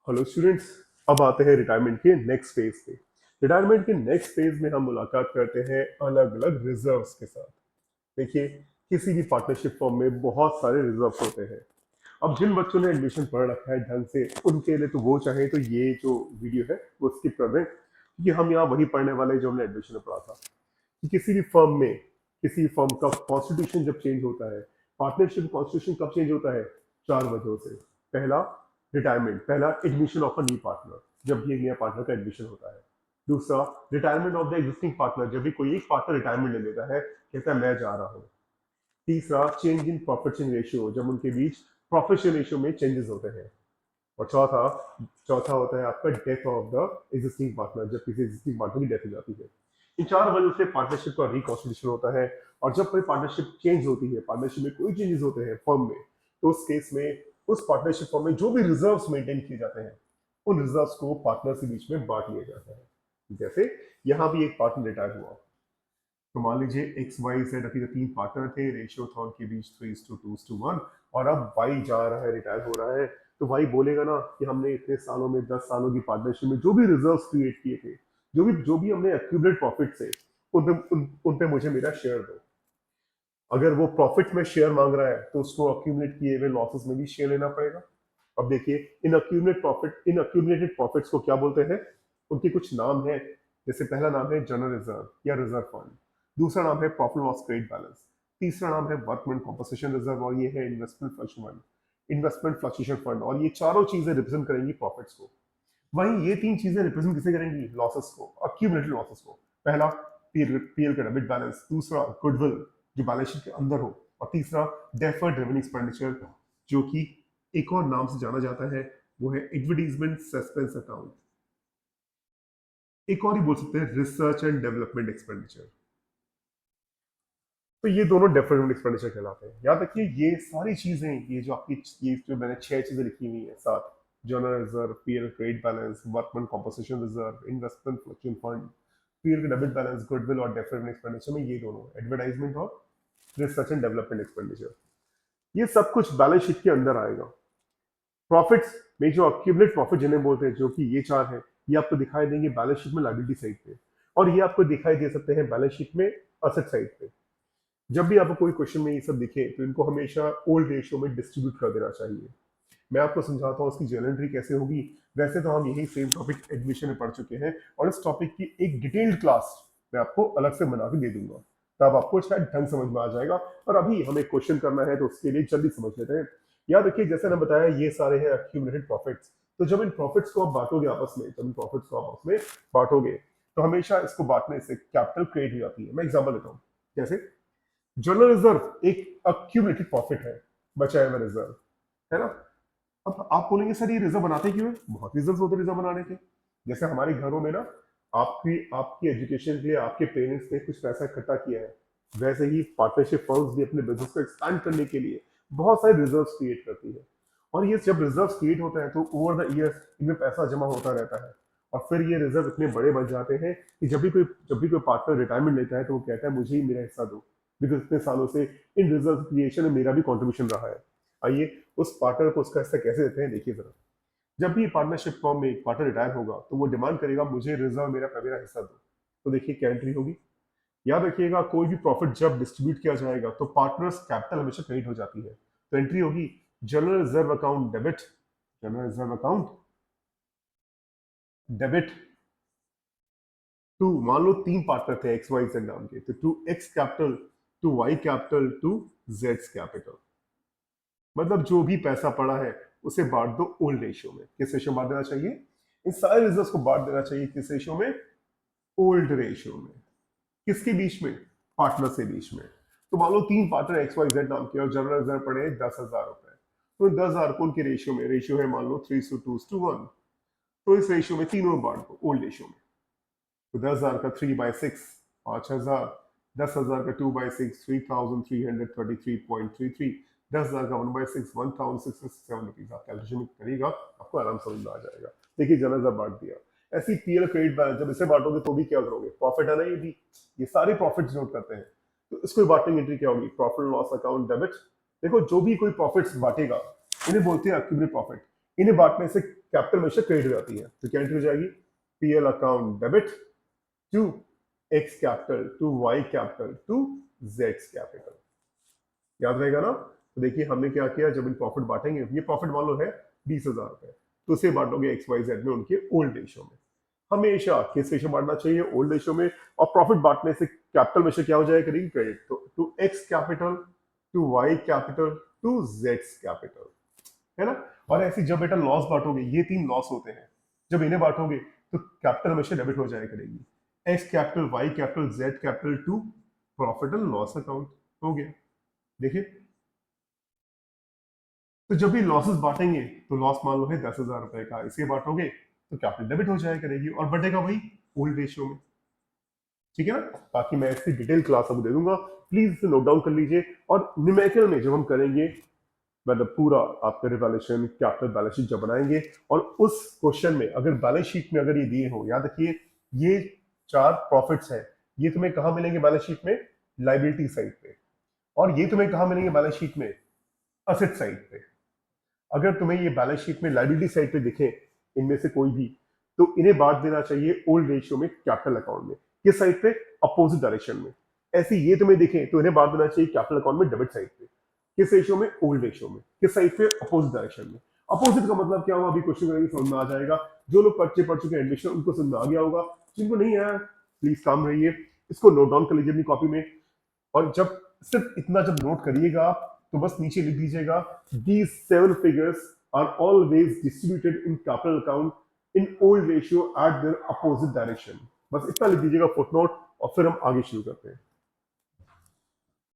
Hello students. अब आते हैं रिटायरमेंट के नेक्स्ट फेज पे। रिटायरमेंट के नेक्स्ट फेज में हम मुलाकात करते हैं अलग अलग रिजर्व्स के साथ। देखिए, किसी भी पार्टनरशिप फॉर्म में बहुत सारे रिजर्व्स होते हैं। अब जिन बच्चों ने एडमिशन पढ़ रखा है ढंग से, उनके लिए तो वो चाहे तो ये जो वीडियो है वो स्किप कर दें, क्योंकि हम यहाँ वही पढ़ने वाले हैं जो हमने एडमिशन में पढ़ा था कि किसी भी फर्म में, किसी फर्म का कॉन्स्टिट्यूशन जब चेंज होता है, पार्टनरशिप कॉन्स्टिट्यूशन कब चेंज होता है? चार वजहों से। पहला, रिटायरमेंट, पहला admission of a new partner, जब भी एक नया पार्टनर का एडमिशन होता है। दूसरा, retirement of the existing partner, जब भी कोई एक पार्टनर रिटायरमेंट ले लेता है, कहता है मैं जा रहा हूँ। तीसरा, change in profit sharing ratio, जब उनके बीच प्रॉफिट शेयरिंग रेशियो में चेंजेस होते हैं। और चौथा चौथा होता है आपका death of the existing partner, जब किसी एग्जिस्टिंग पार्टनर की डेथ हो जाती है। इन चार वजह से पार्टनरशिप का रिकॉन्स्टिट्यूशन होता है। और जब कोई पार्टनरशिप चेंज होती है, पार्टनरशिप में कोई चेंजेस होते हैं फर्म में, तो उस केस में उस पार्टनरशिप फर्म में जो भी रिजर्व्स मेंटेन किए जाते हैं, उन रिजर्व्स को पार्टनर्स के बीच में बांट लिया जाता है। जैसे यहाँ भी एक पार्टनर रिटायर हुआ, तो मान लीजिए एक्स वाई जेड अभी तीन पार्टनर थे, रेशियो था उनके बीच 3:2:1, और अब वाई जा रहा है, रिटायर हो रहा है। तो वाई बोलेगा ना कि हमने इतने सालों में, 10 सालों की पार्टनरशिप में जो भी रिजर्व्स क्रिएट किए थे, जो भी हमने एक्यूमुलेट प्रॉफिट से, उन पे मुझे मेरा शेयर दो। अगर वो प्रॉफिट में शेयर मांग रहा है तो उसको अक्यूमुलेट किए हुए लॉसेस में भी शेयर लेना पड़ेगा। अब देखिए, इन अक्यूमुलेटेड प्रॉफिट्स को क्या बोलते हैं? उनके कुछ नाम है। जैसे पहला नाम है जनरल रिजर्व या रिजर्व फंड, दूसरा नाम है प्रॉफिट लॉस क्रेडिट बैलेंस, तीसरा नाम है वर्कमैन कॉम्पनसेशन रिजर्व, और ये है इन्वेस्टमेंट फ्लक्चुएशन फंड। और ये चारों चीजें रिप्रेजेंट करेंगी प्रॉफिट्स को। वहीं ये तीन चीजें रिप्रेजेंट किसे करेंगी? लॉसेस को, अक्यूमुलेटेड लॉसेस को। पहला, पीएल का डेबिट बैलेंस, दूसरा गुडविल जो बैलेंस शीट के अंदर हो, और तीसरा डेफर्ड रेवेन्यू एक्सपेंडिचर, जो कि एक और नाम से जाना जाता है, वो है एडवर्टीजमेंट सस्पेंस अकाउंट। एक और ही बोल सकते हैं रिसर्च एंड डेवलपमेंट एक्सपेंडिचर। तो ये दोनों डेफर्ड एक्सपेंडिचर कहलाते हैं। याद रखिए, ये सारी चीजें, ये जो आपकी, ये जो मैंने 6 चीजें लिखी हुई है साथ, general reserve, PL credit balance, workman compensation reserve, investment fluctuation fund, PL का डेबिट बैलेंस, गुडविल और डेफर्ड एक्सपेंडिचर में, ये दोनों एडवर्टाइजमेंट और रिसर्च एंड डेवलपमेंट एक्सपेंडिचर, ये सब कुछ बैलेंस शीट के अंदर आएगा। प्रॉफिट्स में जो अक्यूमुलेट प्रॉफिट जिन्हें बोलते हैं, जो कि ये चार है, ये आपको दिखाई देंगे बैलेंस शीट में लायबिलिटी साइड पे, और ये आपको दिखाई दे सकते हैं बैलेंस शीट में असेट साइड पे। जब भी आपको कोई क्वेश्चन में ये सब दिखे, तो इनको हमेशा ओल्ड रेशियो में डिस्ट्रीब्यूट कर देना चाहिए। मैं आपको समझाता हूँ इसकी जर्नल एंट्री कैसे होगी। वैसे तो हम यही सेम टॉपिक एडमिशन में पढ़ चुके हैं, और इस टॉपिक की एक डिटेल्ड क्लास मैं आपको अलग से बना के दे दूंगा, तब आपको शायद ढंग समझ में आ जाएगा। और अभी हमें क्वेश्चन करना है, तो उसके लिए जल्दी समझ लेते हैं। याद रखिए, जैसे मैंने बताया, ये सारे हैं अक्यूमुलेटेड प्रॉफिट्स। तो जब इन प्रॉफिट्स को आप बांटोगे आपस में, जब इन प्रॉफिट्स को आप आपस में बांटोगे, तो हमेशा इसको बांटने से कैपिटल क्रिएट हो जाती है। मैं एग्जाम्पल देता हूँ। जैसे जनरल रिजर्व एक अक्यूमुलेटेड प्रॉफिट है, बचाया हुआ रिजर्व, है ना। अब आप बोलेंगे सर, ये रिजर्व बनाते क्यों है? बहुत रीजन होते हैं रिजर्व बनाने के। जैसे हमारे घरों में ना, आपकी आपकी एजुकेशन के लिए आपके पेरेंट्स ने कुछ पैसा इकट्ठा किया है, वैसे ही पार्टनरशिप फर्म्स भी अपने बिजनेस को एक्सपैंड करने के लिए बहुत सारे रिजर्व्स क्रिएट करती है। और ये जब रिजर्व्स क्रिएट होते हैं, तो ओवर द ईयर्स इनमें पैसा जमा होता रहता है, और फिर ये रिजर्व इतने बड़े बन जाते हैं कि जब भी कोई पार्टनर रिटायरमेंट लेता है, तो वो कहता है मुझे ही मेरा हिस्सा दो, बिकॉज इतने सालों से इन रिजर्व क्रिएशन में मेरा भी कॉन्ट्रीब्यूशन रहा है। आइए उस पार्टनर को उसका हिस्सा कैसे देते हैं, देखिए जरा। जब भी पार्टनरशिप फॉर्म में एक पार्टनर रिटायर होगा, तो वो डिमांड करेगा मुझे रिजर्व मेरा मेरा हिस्सा दो। तो देखिए क्या एंट्री होगी। याद रखिएगा, कोई भी प्रॉफिट जब डिस्ट्रीब्यूट किया जाएगा, तो पार्टनर्स कैपिटल हमेशा क्रेडिट हो जाती है। तो एंट्री होगी general reserve account debit, general reserve account debit to, मान लो तीन पार्टनर थे एक्स वाई जेड नाम के, तो to X capital, to Y capital, to Z capital. मतलब जो भी पैसा पड़ा है, उसे बांट दो ओल्ड रेशियो में। किस रेशियो में बांट देना चाहिए? इन सारे रिजर्व्स को बांट देना चाहिए किस रेशियो में? ओल्ड रेशियो में। किसके बीच में? पार्टनर के बीच में। तो मान लो तीन पार्टनर एक्स वाई जेड नाम के, और जनरल रिजर्व पड़े हैं 10,000 रुपए। तो 10,000 को उनके रेशियो में, रेशियो है मान लो 3:2:1, तो इस रेशियो में तीनों में बांट दो ओल्ड रेशियो में। तो 10,000 का 3/6 5,000, 10,000 का 2/6 3,333.33, 10,000 का 1/6 1,667 रुपीज। आप कैलकुलेशन करिएगा, आपको आराम समझ में आ जाएगा। देखिए जनरल बांट दिया। ऐसी पीएल क्रेडिट बैलेंस जब इसे बांटोगे, तो भी क्या करोगे? प्रॉफिट है ना, ये भी, ये सारे प्रॉफिट नोट करते हैं। तो इसको बांटने एंट्री क्या होगी? Profit loss account debit. देखो, जो भी कोई प्रॉफिट्स बांटेगा, इन्हें बोलते हैं अक्यूमुलेटेड प्रॉफिट। इन्हें बांटने से कैपिटल हमेशा क्रेडिट हो जाती है, तो क्या एंट्री हो जाएगी, PL account debit to X capital to Y capital to Z capital. याद रहेगा ना। तो देखिए हमने क्या किया, जब इन प्रॉफिट बांटेंगे, ये प्रॉफिट मान लो है 20,000 रुपए, तो उसे बांटोगे एक्स वाई जेड में उनके ओल्ड रेशियो में। हमेशा किस रेशियो बांटना चाहिए, ओल्ड रेशियो में। और प्रॉफिट बांटने से कैपिटल में से क्या हो जाएगा, करेगी क्रेडिट, तो to X capital to Y capital to Z capital, है ना। और ऐसे जब बेटा लॉस बांटोगे, ये 3 लॉस होते हैं, जब इन्हें बांटोगे तो कैपिटल हमेशा डेबिट हो जाया करेगी, X capital Y capital Z capital to profit and loss account, हो गया। देखिए तो जब भी लॉसेस बांटेंगे, तो लॉस मान लो है 10,000 रुपए का, इसे बांटोगे तो कैपिटल डेबिट हो जाया करेगी और बढ़ेगा वही ओल्ड रेशियो में, ठीक है ना। बाकी मैं इसकी डिटेल क्लास आपको दे दूंगा, प्लीज इसे नोट डाउन कर लीजिए। और न्यूमेरिकल में जब हम करेंगे, मतलब पूरा आपका रिवैल्यूएशन कैपिटल बैलेंस शीट जब बनाएंगे, और उस क्वेश्चन में अगर बैलेंस शीट में अगर ये दिए हो, याद रखिए ये 4 प्रॉफिट्स हैं, ये तुम्हें कहाँ मिलेंगे बैलेंस शीट में, लाइबिलिटी साइड पे, और ये तुम्हें कहाँ मिलेंगे बैलेंस शीट में, असेट साइड पे। अगर तुम्हें ये बैलेंस शीट में लाइबिलिटी साइड पे दिखे इनमें से कोई भी, तो इन्हें बांट देना चाहिए ओल्ड रेशियो में कैपिटल अकाउंट में, किस साइड पे, अपोजिट डायरेक्शन में। ऐसे ये तुम्हें दिखे तो इन्हें बांट देना चाहिए कैपिटल अकाउंट में डेबिट साइड पे, किस रेशियो में, ओल्ड रेशियो में, किस साइड पे, अपोजिट डायरेक्शन में। अपोजिट का मतलब क्या हुआ, अभी क्वेश्चन करेंगे समझ में आ जाएगा। जो लोग पर्चे पढ़ चुके हैं एडमिशन, उनको समझ में आ गया होगा, जिनको नहीं आया प्लीज काम रहिए, इसको नोट डाउन कर लीजिए अपनी कॉपी में। और जब सिर्फ इतना जब नोट करिएगा आप, तो बस नीचे लिख दीजिएगा, these 7 figures are always distributed in capital account in old ratio at their opposite direction। बस इतना लिख दीजिएगा फुटनोट, और फिर हम आगे शुरू करते हैं।